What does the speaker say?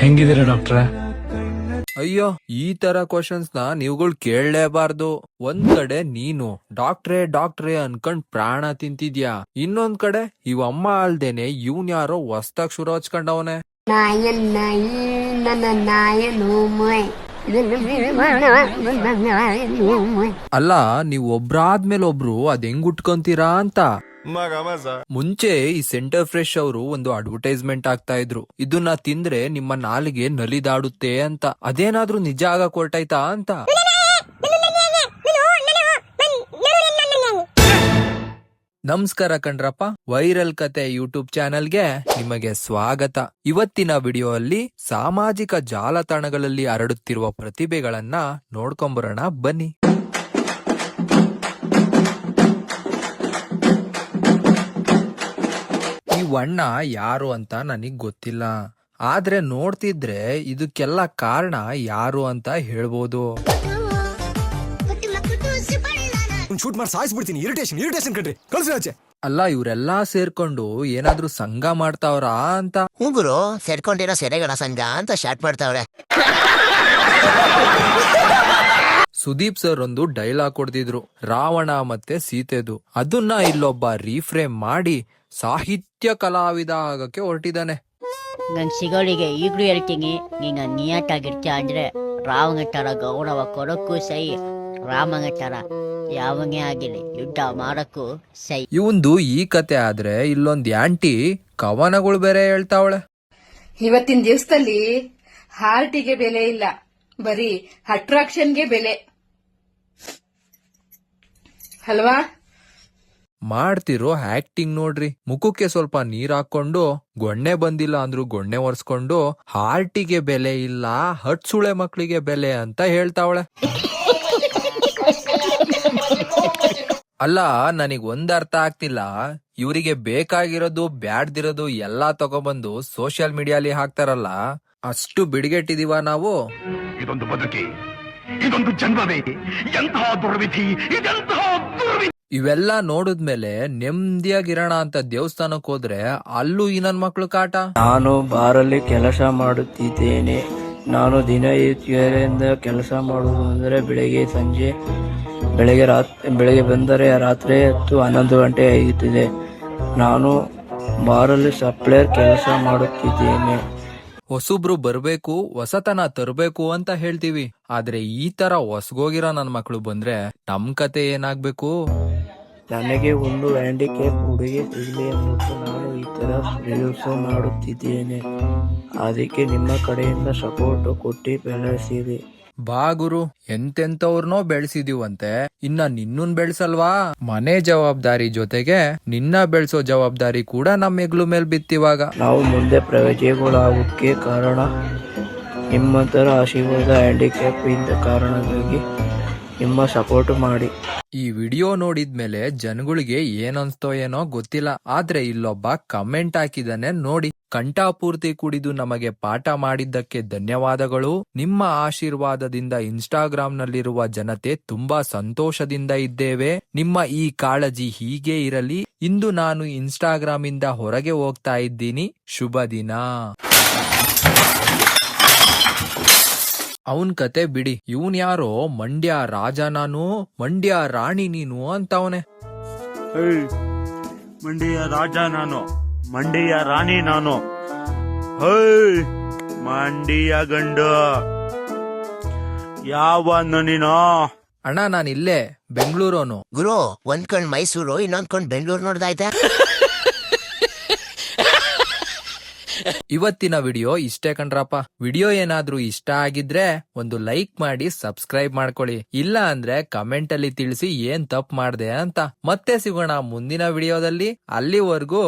ಹೆಂಗಿದ್ದೀರಾ ಡಾಕ್ಟ್ರೆ? ಅಯ್ಯೋ, ಈ ತರ ಕ್ವಶನ್ಸ್ ನ ನೀವುಗಳು ಕೇಳಲೇಬಾರ್ದು. ಒಂದ್ ಕಡೆ ನೀನು ಡಾಕ್ಟ್ರೇ ಡಾಕ್ಟ್ರೇ ಅನ್ಕೊಂಡ್ ಪ್ರಾಣ ತಿಂತಿದ್ಯಾ, ಇನ್ನೊಂದ್ ಕಡೆ ಇವ್ ಅಮ್ಮ ಅಲ್ದೇನೆ ಇವ್ನ್ ಯಾರೋ ಹೊಸ್ದಾಗ್ ಶುರು ಹಚ್ಕೊಂಡವನೆ. ಅಲ್ಲ, ನೀವ್ ಒಬ್ರಾದ್ಮೇಲೆ ಒಬ್ರು ಅದ್ ಹೆಂಗ್ ಉಟ್ಕೊಂತೀರಾ ಅಂತ. ಮುಂಚೆ ಈ ಸೆಂಟರ್ ಫ್ರೆಶ್ ಅವರು ಒಂದು ಅಡ್ವರ್ಟೈಸ್ಮೆಂಟ್ ಆಗ್ತಾ ಇದ್ರು, ಇದನ್ನ ತಿಂದ್ರೆ ನಿಮ್ಮ ನಾಲಿಗೆ ನಲಿದಾಡುತ್ತೆ ಅಂತ. ಅದೇನಾದ್ರೂ ನಿಜ ಆಗಕ್ ಹೊರಟಾಯ್ತಾ ಅಂತ. ನಮಸ್ಕಾರ ಕಣ್ರಪ್ಪ, ವೈರಲ್ ಕತೆ ಯೂಟ್ಯೂಬ್ ಚಾನೆಲ್ಗೆ ನಿಮಗೆ ಸ್ವಾಗತ. ಇವತ್ತಿನ ವಿಡಿಯೋ ಅಲ್ಲಿ ಸಾಮಾಜಿಕ ಜಾಲತಾಣಗಳಲ್ಲಿ ಹರಡುತ್ತಿರುವ ಪ್ರತಿಭೆಗಳನ್ನ ನೋಡ್ಕೊಂಬರೋಣ ಬನ್ನಿ. ಈ ವಣ್ಣ ಯಾರು ಅಂತ ನನಗ್ ಗೊತ್ತಿಲ್ಲ, ಆದ್ರೆ ನೋಡ್ತಿದ್ರೆ ಇದಕ್ಕೆಲ್ಲ ಕಾರಣ ಯಾರು ಅಂತ ಹೇಳ್ಬೋದು. ಶೂಟ್ ಮಾಡಿ ಸಾಯಿಸ್ಬಿಡ್ತೀನಿ. ಇರಿಟೇಷನ್ ಕಣ್ರಿ, ಕಳ್ಸಿ. ಅಲ್ಲ, ಇವರೆಲ್ಲಾ ಸೇರ್ಕೊಂಡು ಏನಾದ್ರೂ ಸಂಘ ಮಾಡ್ತಾವ್ರ ಅಂತ. ಗುರು ಸೇರ್ಕೊಂಡಿರೋ ಸೆರೆಗಳ ಸಂಘ ಅಂತ ಸ್ಟಾರ್ಟ್ ಮಾಡ್ತಾವ್ರೆ. ಸುದೀಪ್ ಸರ್ ಒಂದು ಡೈಲಾಗ್ ಕೊಡ್ತಿದ್ರು, ರಾವಣ ಮತ್ತೆ ಸೀತೆದು. ಅದನ್ನ ಇಲ್ಲೊಬ್ಬ ರೀಫ್ರೇಮ್ ಮಾಡಿ ಸಾಹಿತ್ಯ ಕಲಾವಿದ ಆಗಕ್ಕೆ ಹೊರಟಿದ್ದಾನೆ. ನಂಗೆ ಸಿಗೋಳಿಗೆ ಈಗ್ಲೂ ಹೇಳ್ತೀನಿ, ನೀಗ ನಿಯತ್ತಾಗಿರ್ತೀಯ ಅಂದ್ರೆ ರಾವಣ ತರ ಗೌರವ ಕೊಡಕ್ಕೂ ಸೈ, ರಾಮನ ತರ ಯಾವನೇ ಆಗಿಲ್ಲ ಯುದ್ಧ ಮಾಡಕ್ಕೂ ಸೈ. ಇವಂದು ಈ ಕತೆ ಆದ್ರೆ ಇಲ್ಲೊಂದ್ ಆಂಟಿ ಕವನಗಳು ಬೇರೆ ಹೇಳ್ತಾವಳೆ. ಇವತ್ತಿನ ದಿವಸದಲ್ಲಿ ಹಾರ್ಟಿಗೆ ಬೆಲೆ ಇಲ್ಲ, ಬರೀ ಅಟ್ರಾಕ್ಷನ್ಗೆ ಬೆಲೆ ಅಲ್ವಾ? ಮಾಡ್ತಿರೋ ಆಕ್ಟಿಂಗ್ ನೋಡ್ರಿ. ಮುಖಕ್ಕೆ ಸ್ವಲ್ಪ ನೀರ್ ಹಾಕೊಂಡು ಗೊಣ್ಣೆ ಬಂದಿಲ್ಲ ಅಂದ್ರು ಗೊಣ್ಣೆ ಒರೆಸ್ಕೊಂಡು ಹಾರ್ಟಿಗೆ ಬೆಲೆ ಇಲ್ಲ, ಹಟ್ಸುಳೆ ಮಕ್ಳಿಗೆ ಬೆಲೆ ಅಂತ ಹೇಳ್ತಾವಳೆ. ಅಲ್ಲ, ನನಗ್ ಒಂದ್ ಅರ್ಥ ಆಗ್ತಿಲ್ಲ, ಇವರಿಗೆ ಬೇಕಾಗಿರೋದು ಬ್ಯಾಡ್ದಿರೋದು ಎಲ್ಲಾ ತಗೊಬಂದು ಸೋಷಿಯಲ್ ಮೀಡಿಯಾಲಿ ಹಾಕ್ತಾರಲ್ಲ, ಅಷ್ಟು ಬಿಡ್ಗೆಟ್ಟಿದೀವ ನಾವು? ಇದೊಂದು ಬದುಕಿ, ಇದೊಂದು ಜನ್ಮವೇ, ಎಂತಹ ದುರ್ವಿಧಿ, ಇದೆಂತಹ ದುರ್ವಿಧಿ. ಇವೆಲ್ಲ ನೋಡಿದ್ಮೇಲೆ ನೆಮ್ಮದಿಯಾಗಿರೋಣ ಅಂತ ದೇವಸ್ಥಾನಕ್ ಹೋದ್ರೆ ಅಲ್ಲೂ ಈ ನನ್ ಮಕ್ಳು ಕಾಟ. ನಾನು ಬಾರಲ್ಲಿ ಕೆಲಸ ಮಾಡುತ್ತಿದ್ದೇನೆ. ನಾನು ದಿನ ಏರಿಂದ ಕೆಲಸ ಮಾಡುವುದು ಅಂದರೆ ಬೆಳಗ್ಗೆ ಸಂಜೆ, ಬೆಳಗ್ಗೆ ಬಂದರೆ ರಾತ್ರಿ 10-11 ಗಂಟೆ ಆಗುತ್ತಿದೆ. ನಾನು ಬಾರಲ್ಲಿ ಸಪ್ಲೈಯರ್ ಕೆಲಸ ಮಾಡುತ್ತಿದ್ದೇನೆ. ಹೊಸಬ್ರು ಬರ್ಬೇಕು, ಹೊಸತನ ತರಬೇಕು ಅಂತ ಹೇಳ್ತೀವಿ, ಆದ್ರೆ ಈ ತರ ಹೊಸಗೋಗಿರೋ ನನ್ ಮಕ್ಳು ಬಂದ್ರೆ ನಮ್ ಕತೆ ಏನಾಗ್ಬೇಕು? ನನಗೆ ಒಂದು ಹ್ಯಾಂಡಿಕ್ಯಾಪ್ ಹುಡುಗಿ ಸಿಗಲಿ ಅಂದ್ಬಿಟ್ಟು ನಾನು ಈ ತರ ರಿಲ್ಸ್ ಮಾಡುತ್ತಿದ್ದೇನೆ. ಅದಕ್ಕೆ ನಿಮ್ಮ ಕಡೆಯಿಂದ ಸಪೋರ್ಟ್ ಕೊಟ್ಟು ಬೆಳೆಸಿದೆ. ಬಾ ಗುರು, ಎಂತೆಂತವ್ರನೋ ಬೆಳೆಸಿದೀವಂತೆ, ಇನ್ನ ನಿನ್ನನ್ ಬೆಳ್ಸಲ್ವಾ? ಮನೆ ಜವಾಬ್ದಾರಿ ಜೊತೆಗೆ ನಿನ್ನ ಬೆಳ್ಸೋ ಜವಾಬ್ದಾರಿ ಕೂಡ ನಮ್ಮ ಹೆಗ್ಲು ಮೇಲ್ ಬಿತ್ತಿವಾಗ. ನಾವು ಮುಂದೆ ಪ್ರಜೆಗಳಾಗೋಕ್ಕೆ ಕಾರಣ ನಿಮ್ಮಂತರ ಆಶೀರ್ವಾದ. ಹ್ಯಾಂಡಿಕ್ಯಾಪ್ ಇಂದ ಕಾರಣವಾಗಿ ನಿಮ್ಮ ಸಪೋರ್ಟ್ ಮಾಡಿ. ಈ ವಿಡಿಯೋ ನೋಡಿದ್ಮೇಲೆ ಜನಗಳಿಗೆ ಏನನ್ಸ್ತೋ ಏನೋ ಗೊತ್ತಿಲ್ಲ, ಆದ್ರೆ ಇಲ್ಲೊಬ್ಬ ಕಮೆಂಟ್ ಹಾಕಿದಾನೆ ನೋಡಿ. ಕಂಠಪೂರ್ತಿ ಕುಡಿದು ನಮಗೆ ಪಾಠ ಮಾಡಿದ್ದಕ್ಕೆ ಧನ್ಯವಾದಗಳು. ನಿಮ್ಮ ಆಶೀರ್ವಾದದಿಂದ ಇನ್ಸ್ಟಾಗ್ರಾಮ್ ನಲ್ಲಿರುವ ಜನತೆ ತುಂಬಾ ಸಂತೋಷದಿಂದ ಇದ್ದೇವೆ. ನಿಮ್ಮ ಈ ಕಾಳಜಿ ಹೀಗೆ ಇರಲಿ. ಇಂದು ನಾನು ಇನ್ಸ್ಟಾಗ್ರಾಮ್ ಇಂದ ಹೊರಗೆ ಹೋಗ್ತಾ ಇದ್ದೀನಿ. ಶುಭ ದಿನ. ಅವನ್ ಕತೆ ಬಿಡಿ, ಇವನ್ ಯಾರೋ ಮಂಡ್ಯ ರಾಜ ನಾನು, ಮಂಡ್ಯ ರಾಣಿ ನೀನು ಅಂತವನೆ. ಮಂಡ್ಯ ರಾಜ ನಾನು, ಮಂಡ್ಯ ರಾಣಿ ನಾನು, ಮಂಡ್ಯ ಗಂಡು ಯಾವ ನೀನು? ಅಣ್ಣ, ನಾನಿಲ್ಲೇ ಬೆಂಗಳೂರವನು. ಗುರು ಒಂದ್ ಕಣ್ ಮೈಸೂರು, ಇನ್ನೊಂದ್ ಕಣ್ ಬೆಂಗಳೂರು ನೋಡ್ದಾಯ್ತಾ? ಇವತ್ತಿನ ವಿಡಿಯೋ ಇಷ್ಟೇ ಕಣ್ರಪ್ಪ. ವಿಡಿಯೋ ಏನಾದ್ರೂ ಇಷ್ಟ ಆಗಿದ್ರೆ ಒಂದು ಲೈಕ್ ಮಾಡಿ ಸಬ್ಸ್ಕ್ರೈಬ್ ಮಾಡ್ಕೊಳ್ಳಿ. ಇಲ್ಲ ಅಂದ್ರೆ ಕಮೆಂಟ್ ಅಲ್ಲಿ ತಿಳಿಸಿ ಏನ್ ತಪ್ಪು ಮಾಡ್ದೆ ಅಂತ. ಮತ್ತೆ ಸಿಗೋಣ ಮುಂದಿನ ವಿಡಿಯೋದಲ್ಲಿ. ಅಲ್ಲಿವರೆಗೂ